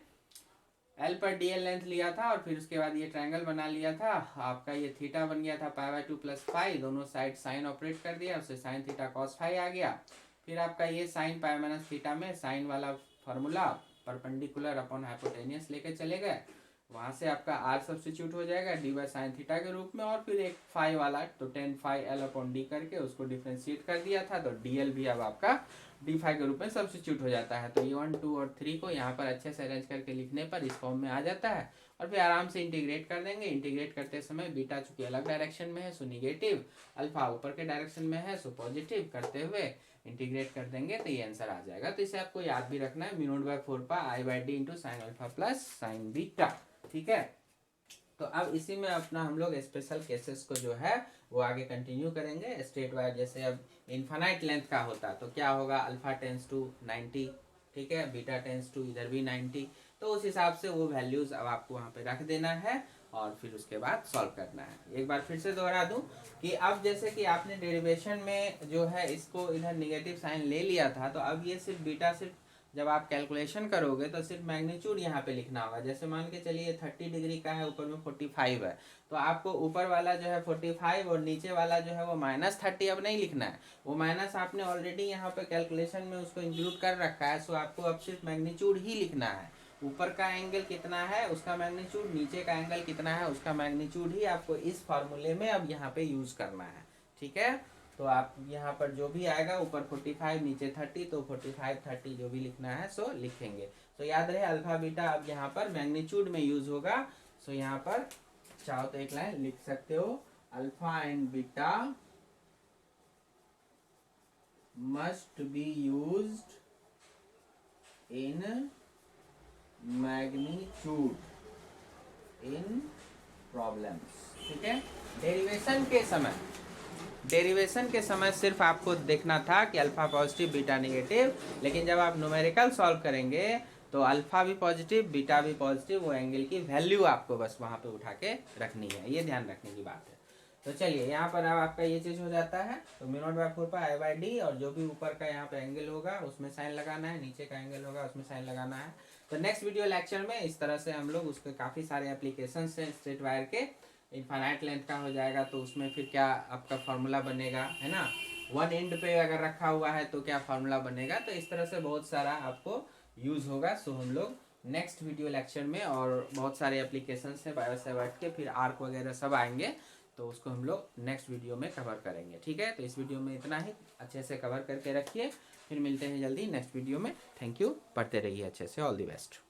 एल पर डी एल लेंथ लिया था, और फिर उसके बाद ये ट्रायंगल बना लिया था आपका, ये थीटा बन गया था पाई बाय 2 प्लस फाई, दोनों साइड साइन ऑपरेट कर दिया, उससे साइन थीटा कॉस फाई आ गया। फिर आपका ये साइन पाई माइनस थीटा में साइन वाला फार्मूला परपेंडिकुलर अपॉन हाइपोटेनियस लेके चले गए, वहां से आपका आर सब्स्टिट्यूट हो जाएगा डी बाई साइन थीटा के रूप में, और फिर एक फाई वाला तो 10 फाई एल अपॉन डी करके उसको डिफ्रेंशिएट कर दिया था, तो डी एल भी अब आपका डी फाई के रूप में सब्स्टिट्यूट हो जाता है। तो ये 1 2 और 3 को यहाँ पर अच्छे से अरेंज करके लिखने पर इस फॉर्म में आ जाता है, और फिर आराम से इंटीग्रेट कर देंगे। इंटीग्रेट करते समय बीटा चूंकि अलग डायरेक्शन में है सो निगेटिव, अल्फा ऊपर के डायरेक्शन में है सो पॉजिटिव, करते हुए इंटीग्रेट कर देंगे तो ये आंसर आ जाएगा। तो इसे आपको याद भी रखना है, mu naught by 4 pi I by D into sine alpha plus sine beta. ठीक है, तो अब इसी में अपना हम लोग स्पेशल केसेस को जो है वो आगे कंटिन्यू करेंगे स्ट्रेट वायर। जैसे अब इनफाइनाइट लेंथ का होता तो क्या होगा, अल्फा टेंस टू 90, ठीक है, बीटा टेंस टू इधर भी 90, तो उस हिसाब से वो वैल्यूज अब आपको वहाँ पे रख देना है, और फिर उसके बाद सॉल्व करना है। एक बार फिर से दोहरा दूं कि अब जैसे कि आपने डेरिवेशन में जो है इसको इधर निगेटिव साइन ले लिया था, तो अब ये सिर्फ बीटा सिर्फ जब आप कैलकुलेशन करोगे तो सिर्फ मैग्नीट्यूड यहाँ पे लिखना होगा। जैसे मान के चलिए 30 डिग्री का है, ऊपर में 45 है, तो आपको ऊपर वाला जो है 45 और नीचे वाला जो है वो -30 अब नहीं लिखना है, वो माइनस आपने ऑलरेडी यहाँ पे कैलकुलेशन में उसको इंक्लूड कर रखा है। सो आपको अब सिर्फ मैग्नीट्यूड ही लिखना है। ऊपर का एंगल कितना है उसका मैग्नीट्यूड, नीचे का एंगल कितना है उसका मैग्नीट्यूड ही आपको इस फार्मूले में अब यहाँ पे यूज करना है। ठीक है, तो आप यहाँ पर जो भी आएगा ऊपर 45 नीचे 30, तो 45 30 जो भी लिखना है सो लिखेंगे। तो याद रहे अल्फा बीटा अब यहाँ पर मैग्नीट्यूड में यूज होगा। सो यहाँ पर चाहो तो एक लाइन लिख सकते हो, alpha and beta must be used in magnitude in problems. ठीक है, डेरिवेशन के समय सिर्फ आपको देखना था कि अल्फा पॉजिटिव बीटा नेगेटिव, लेकिन जब आप न्यूमेरिकल सॉल्व करेंगे तो अल्फा भी पॉजिटिव बीटा भी पॉजिटिव, वो एंगल की वैल्यू आपको बस वहाँ पे उठा के रखनी है, ये ध्यान रखने की बात है। तो चलिए यहाँ पर अब आपका ये चीज़ हो जाता है, तो μ0/4π/d और जो भी ऊपर का यहाँ पे एंगल होगा उसमें साइन लगाना है, नीचे का एंगल होगा उसमें साइन लगाना है। तो नेक्स्ट वीडियो लेक्चर में इस तरह से हम लोग उसके काफ़ी सारे एप्लीकेशन हैं स्ट्रेट वायर के। इनफाइनाइट लेंथ का हो जाएगा तो उसमें फिर क्या आपका फार्मूला बनेगा, है ना, वन एंड पे अगर रखा हुआ है तो क्या फार्मूला बनेगा। तो इस तरह से बहुत सारा आपको यूज़ होगा। सो हम लोग नेक्स्ट वीडियो लेक्चर में, और बहुत सारे एप्लीकेशंस हैं बायोसेवर्ट के, फिर आर्क वगैरह सब आएंगे, तो उसको हम लोग नेक्स्ट वीडियो में कवर करेंगे। ठीक है, तो इस वीडियो में इतना ही, अच्छे से कवर करके रखिए, फिर मिलते हैं जल्दी नेक्स्ट वीडियो में। थैंक यू, पढ़ते रहिए अच्छे से, ऑल द बेस्ट।